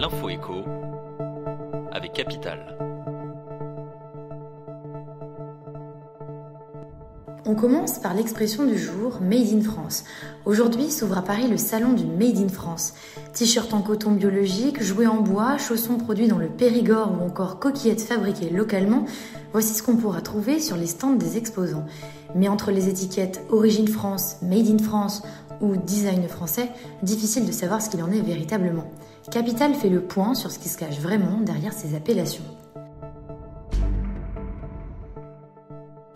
l'info écho avec Capital. On commence par l'expression du jour Made in France. Aujourd'hui s'ouvre à Paris le salon du Made in France. T-shirts en coton biologique, jouets en bois, chaussons produits dans le Périgord ou encore coquillettes fabriquées localement, voici ce qu'on pourra trouver sur les stands des exposants. Mais entre les étiquettes Origine France, Made in France ou Design français, difficile de savoir ce qu'il en est véritablement. Capital fait le point sur ce qui se cache vraiment derrière ces appellations.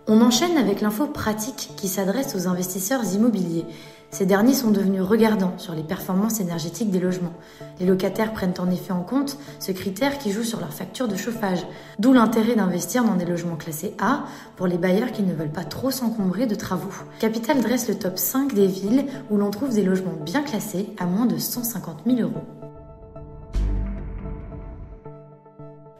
On enchaîne avec l'info pratique qui s'adresse aux investisseurs immobiliers. Ces derniers sont devenus regardants sur les performances énergétiques des logements. Les locataires prennent en effet en compte ce critère qui joue sur leur facture de chauffage. D'où l'intérêt d'investir dans des logements classés A pour les bailleurs qui ne veulent pas trop s'encombrer de travaux. Capital dresse le top 5 des villes où l'on trouve des logements bien classés à moins de 150 000 €.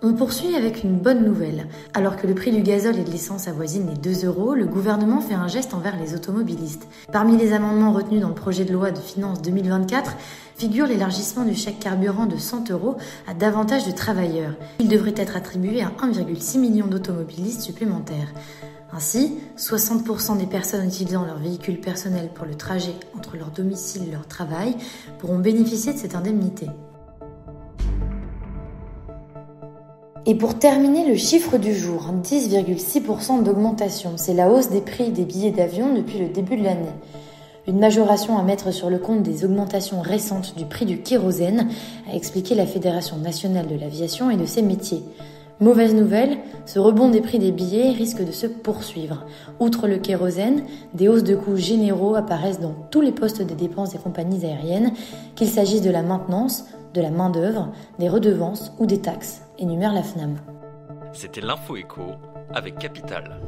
On poursuit avec une bonne nouvelle. Alors que le prix du gazole et de l'essence avoisine les 2 €, le gouvernement fait un geste envers les automobilistes. Parmi les amendements retenus dans le projet de loi de finances 2024 figure l'élargissement du chèque carburant de 100 € à davantage de travailleurs. Il devrait être attribué à 1,6 million d'automobilistes supplémentaires. Ainsi, 60% des personnes utilisant leur véhicule personnel pour le trajet entre leur domicile et leur travail pourront bénéficier de cette indemnité. Et pour terminer, le chiffre du jour, 10,6% d'augmentation. C'est la hausse des prix des billets d'avion depuis le début de l'année. Une majoration à mettre sur le compte des augmentations récentes du prix du kérosène, a expliqué la Fédération nationale de l'aviation et de ses métiers. Mauvaise nouvelle, ce rebond des prix des billets risque de se poursuivre. Outre le kérosène, des hausses de coûts généraux apparaissent dans tous les postes des dépenses des compagnies aériennes, qu'il s'agisse de la maintenance, de la main-d'œuvre, des redevances ou des taxes, énumère la FNAM. C'était l'info écho avec Capital.